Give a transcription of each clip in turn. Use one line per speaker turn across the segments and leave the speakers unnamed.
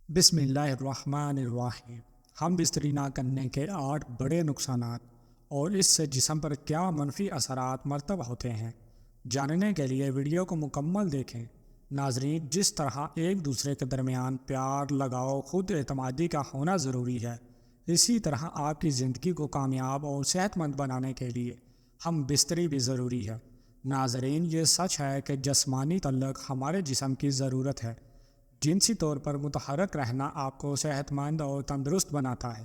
بسم اللہ الرحمن الرحیم۔ ہم بستری نہ کرنے کے 8 بڑے نقصانات اور اس سے جسم پر کیا منفی اثرات مرتب ہوتے ہیں، جاننے کے لیے ویڈیو کو مکمل دیکھیں۔ ناظرین، جس طرح ایک دوسرے کے درمیان پیار، لگاؤ، خود اعتمادی کا ہونا ضروری ہے، اسی طرح آپ کی زندگی کو کامیاب اور صحت مند بنانے کے لیے ہم بستری بھی ضروری ہے۔ ناظرین، یہ سچ ہے کہ جسمانی تعلق ہمارے جسم کی ضرورت ہے۔ جنسی طور پر متحرک رہنا آپ کو صحت مند اور تندرست بناتا ہے،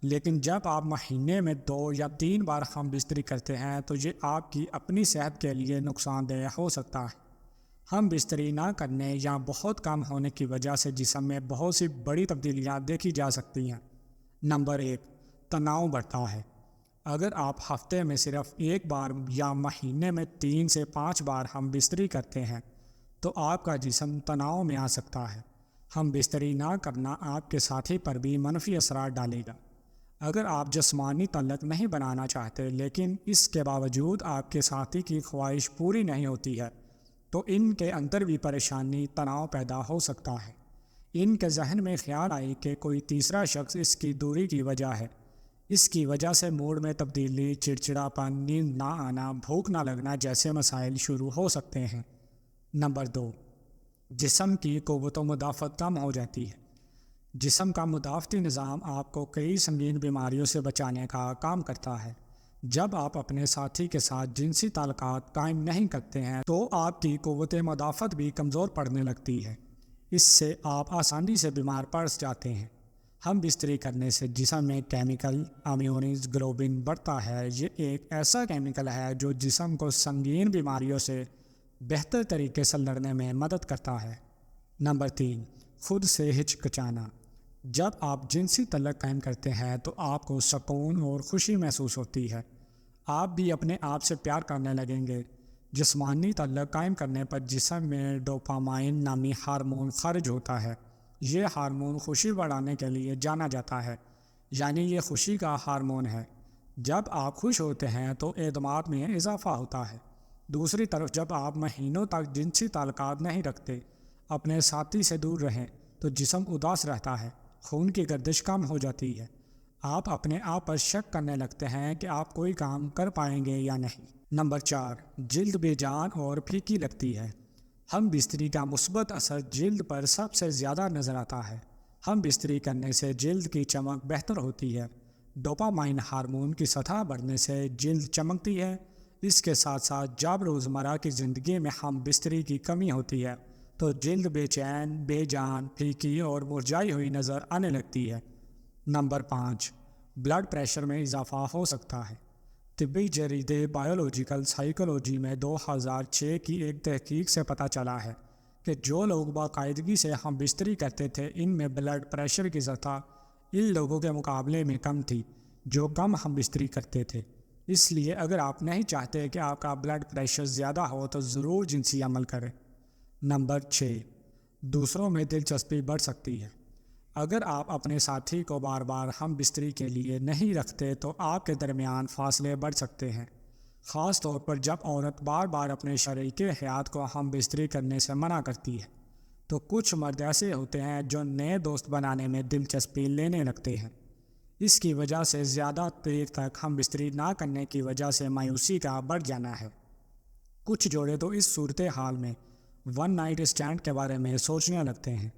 لیکن جب آپ مہینے میں 2 یا 3 بار ہم بستری کرتے ہیں تو یہ آپ کی اپنی صحت کے لیے نقصان دہ ہو سکتا ہے۔ ہم بستری نہ کرنے یا بہت کم ہونے کی وجہ سے جسم میں بہت سی بڑی تبدیلیاں دیکھی جا سکتی ہیں۔ نمبر 1، تناؤ بڑھتا ہے۔ اگر آپ ہفتے میں صرف 1 بار یا مہینے میں 3 سے 5 بار ہم بستری کرتے ہیں تو آپ کا جسم تناؤ میں آ سکتا ہے۔ ہم بستری نہ کرنا آپ کے ساتھی پر بھی منفی اثرات ڈالے گا۔ اگر آپ جسمانی تعلق نہیں بنانا چاہتے لیکن اس کے باوجود آپ کے ساتھی کی خواہش پوری نہیں ہوتی ہے تو ان کے اندر بھی پریشانی، تناؤ پیدا ہو سکتا ہے۔ ان کے ذہن میں خیال آئے کہ کوئی تیسرا شخص اس کی دوری کی وجہ ہے۔ اس کی وجہ سے موڈ میں تبدیلی، چڑچڑاپن، نیند نہ آنا، بھوک نہ لگنا جیسے مسائل شروع ہو سکتے ہیں۔ نمبر 2، جسم کی قوت و مدافعت کم ہو جاتی ہے۔ جسم کا مدافعتی نظام آپ کو کئی سنگین بیماریوں سے بچانے کا کام کرتا ہے۔ جب آپ اپنے ساتھی کے ساتھ جنسی تعلقات قائم نہیں کرتے ہیں تو آپ کی قوت مدافعت بھی کمزور پڑنے لگتی ہے۔ اس سے آپ آسانی سے بیمار پڑ جاتے ہیں۔ ہم بستری کرنے سے جسم میں کیمیکل امیونز گلوبن بڑھتا ہے۔ یہ ایک ایسا کیمیکل ہے جو جسم کو سنگین بیماریوں سے بہتر طریقے سے لڑنے میں مدد کرتا ہے۔ نمبر 3، خود سے ہچکچانا۔ جب آپ جنسی تعلق قائم کرتے ہیں تو آپ کو سکون اور خوشی محسوس ہوتی ہے۔ آپ بھی اپنے آپ سے پیار کرنے لگیں گے۔ جسمانی تعلق قائم کرنے پر جسم میں ڈوپامائن نامی ہارمون خارج ہوتا ہے۔ یہ ہارمون خوشی بڑھانے کے لیے جانا جاتا ہے، یعنی یہ خوشی کا ہارمون ہے۔ جب آپ خوش ہوتے ہیں تو اعتماد میں اضافہ ہوتا ہے۔ دوسری طرف جب آپ مہینوں تک جنسی تعلقات نہیں رکھتے، اپنے ساتھی سے دور رہیں تو جسم اداس رہتا ہے، خون کی گردش کم ہو جاتی ہے۔ آپ اپنے آپ پر شک کرنے لگتے ہیں کہ آپ کوئی کام کر پائیں گے یا نہیں۔ نمبر 4، جلد بے جان اور پھیکی لگتی ہے۔ ہم بستری کا مثبت اثر جلد پر سب سے زیادہ نظر آتا ہے۔ ہم بستری کرنے سے جلد کی چمک بہتر ہوتی ہے۔ ڈوپامائن ہارمون کی سطح بڑھنے سے جلد چمکتی ہے۔ اس کے ساتھ ساتھ جب روزمرہ کی زندگی میں ہم بستری کی کمی ہوتی ہے تو جلد بے چین، بے جان، پھیکی اور مرجھائی ہوئی نظر آنے لگتی ہے۔ نمبر 5، بلڈ پریشر میں اضافہ ہو سکتا ہے۔ طبی جریدے بایولوجیکل سائیکولوجی میں 2006 کی ایک تحقیق سے پتہ چلا ہے کہ جو لوگ باقاعدگی سے ہم بستری کرتے تھے ان میں بلڈ پریشر کی سطح ان لوگوں کے مقابلے میں کم تھی جو کم ہم بستری کرتے تھے۔ اس لیے اگر آپ نہیں چاہتے کہ آپ کا بلڈ پریشر زیادہ ہو تو ضرور جنسی عمل کریں۔ نمبر 6، دوسروں میں دلچسپی بڑھ سکتی ہے۔ اگر آپ اپنے ساتھی کو بار بار ہم بستری کے لیے نہیں رکھتے تو آپ کے درمیان فاصلے بڑھ سکتے ہیں، خاص طور پر جب عورت بار بار اپنے شریک حیات کو ہم بستری کرنے سے منع کرتی ہے۔ تو کچھ مرد ایسے ہوتے ہیں جو نئے دوست بنانے میں دلچسپی لینے لگتے ہیں۔ اس کی وجہ سے زیادہ دیر تک ہم بستری نہ کرنے کی وجہ سے مایوسی کا بڑھ جانا ہے۔ کچھ جوڑے تو اس صورتحال میں ون نائٹ اسٹینڈ کے بارے میں سوچنے لگتے ہیں۔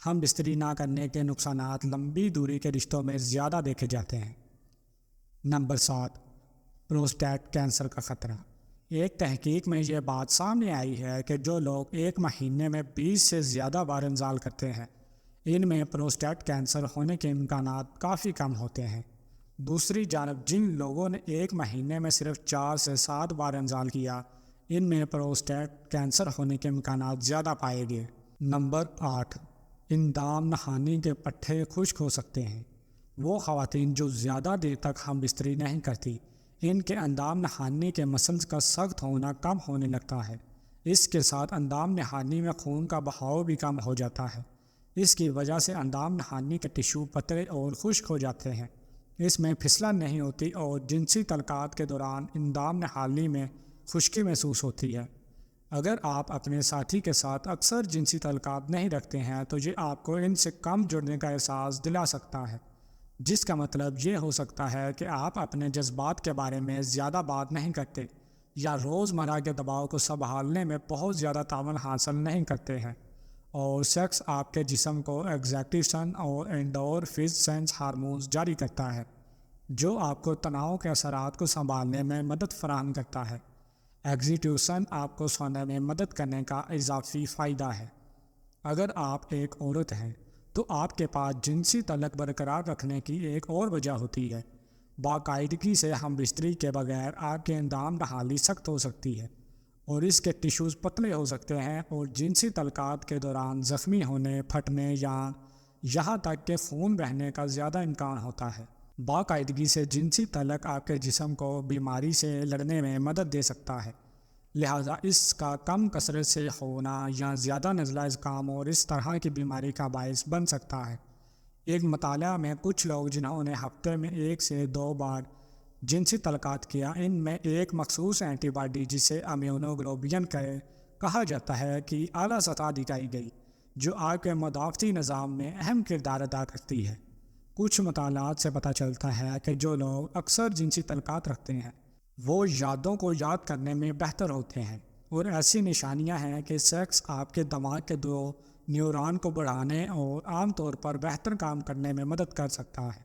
ہم بستری نہ کرنے کے نقصانات لمبی دوری کے رشتوں میں زیادہ دیکھے جاتے ہیں۔ نمبر 7، پروسٹیٹ کینسر کا خطرہ۔ ایک تحقیق میں یہ بات سامنے آئی ہے کہ جو لوگ ایک مہینے میں 20 سے زیادہ بار انزال کرتے ہیں ان میں پروسٹیٹ کینسر ہونے کے امکانات کافی کم ہوتے ہیں۔ دوسری جانب جن لوگوں نے ایک مہینے میں صرف 4 سے 7 بار انزال کیا ان میں پروسٹیٹ کینسر ہونے کے امکانات زیادہ پائے گئے۔ نمبر 8، اندام نہانی کے پٹھے خشک ہو سکتے ہیں۔ وہ خواتین جو زیادہ دیر تک ہم بستری نہیں کرتی ان کے اندام نہانی کے مسلز کا سخت ہونا کم ہونے لگتا ہے۔ اس کے ساتھ اندام نہانی میں خون کا بہاؤ بھی کم ہو جاتا ہے۔ اس کی وجہ سے اندام نہانی کے ٹشو پتلے اور خشک ہو جاتے ہیں، اس میں پھسلن نہیں ہوتی اور جنسی تعلقات کے دوران اندام نہانی میں خشکی محسوس ہوتی ہے۔ اگر آپ اپنے ساتھی کے ساتھ اکثر جنسی تعلقات نہیں رکھتے ہیں تو یہ آپ کو ان سے کم جڑنے کا احساس دلا سکتا ہے، جس کا مطلب یہ ہو سکتا ہے کہ آپ اپنے جذبات کے بارے میں زیادہ بات نہیں کرتے یا روزمرہ کے دباؤ کو سنبھالنے میں بہت زیادہ تعاون حاصل نہیں کرتے ہیں، اور سیکس آپ کے جسم کو ایگزائٹیشن اور اینڈورفنز ہارمونز جاری کرتا ہے، جو آپ کو تناؤ کے اثرات کو سنبھالنے میں مدد فراہم کرتا ہے۔ ایگزیٹیوشن آپ کو سونے میں مدد کرنے کا اضافی فائدہ ہے۔ اگر آپ ایک عورت ہیں تو آپ کے پاس جنسی تعلق برقرار رکھنے کی ایک اور وجہ ہوتی ہے۔ باقاعدگی سے ہم بستری کے بغیر آپ کے اندام نہالی سخت ہو سکتی ہے اور اس کے ٹیشوز پتلے ہو سکتے ہیں، اور جنسی تعلقات کے دوران زخمی ہونے، پھٹنے یا یہاں تک کہ خون بہنے کا زیادہ امکان ہوتا ہے۔ باقاعدگی سے جنسی تعلق آپ کے جسم کو بیماری سے لڑنے میں مدد دے سکتا ہے، لہذا اس کا کم کثرت سے ہونا یا زیادہ نزلہ زکام اور اس طرح کی بیماری کا باعث بن سکتا ہے۔ ایک مطالعہ میں کچھ لوگ جنہوں نے ہفتے میں 1 سے 2 بار جنسی تعلقات کیا، ان میں ایک مخصوص اینٹی باڈی جسے امیونوگلوبولن کہا جاتا ہے کہ اعلیٰ سطح دکھائی گئی، جو آپ کے مدافعتی نظام میں اہم کردار ادا کرتی ہے۔ کچھ مطالعات سے پتہ چلتا ہے کہ جو لوگ اکثر جنسی تعلقات رکھتے ہیں وہ یادوں کو یاد کرنے میں بہتر ہوتے ہیں، اور ایسی نشانیاں ہیں کہ سیکس آپ کے دماغ کے 2 نیورون کو بڑھانے اور عام طور پر بہتر کام کرنے میں مدد کر سکتا ہے۔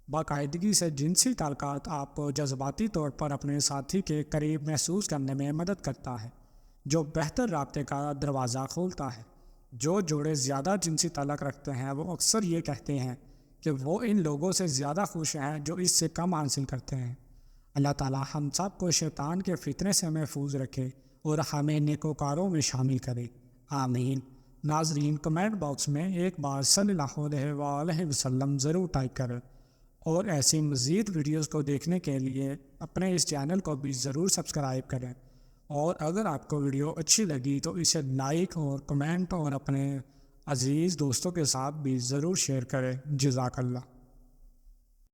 باقاعدگی سے جنسی تعلقات آپ کو جذباتی طور پر اپنے ساتھی کے قریب محسوس کرنے میں مدد کرتا ہے، جو بہتر رابطے کا دروازہ کھولتا ہے۔ جو جوڑے زیادہ جنسی تعلق رکھتے ہیں وہ اکثر یہ کہتے ہیں کہ وہ ان لوگوں سے زیادہ خوش ہیں جو اس سے کم حاصل کرتے ہیں۔ اللہ تعالی ہم سب کو شیطان کے فتنے سے محفوظ رکھے اور ہمیں نیکوکاروں میں شامل کرے، آمین۔ ناظرین، کمنٹ باکس میں ایک بار صلی اللہ علیہ وآلہ وسلم ضرور ٹائپ کریں، اور ایسی مزید ویڈیوز کو دیکھنے کے لیے اپنے اس چینل کو بھی ضرور سبسکرائب کریں، اور اگر آپ کو ویڈیو اچھی لگی تو اسے لائک اور کمنٹ اور اپنے عزیز دوستوں کے ساتھ بھی ضرور شیئر کریں۔ جزاک اللہ۔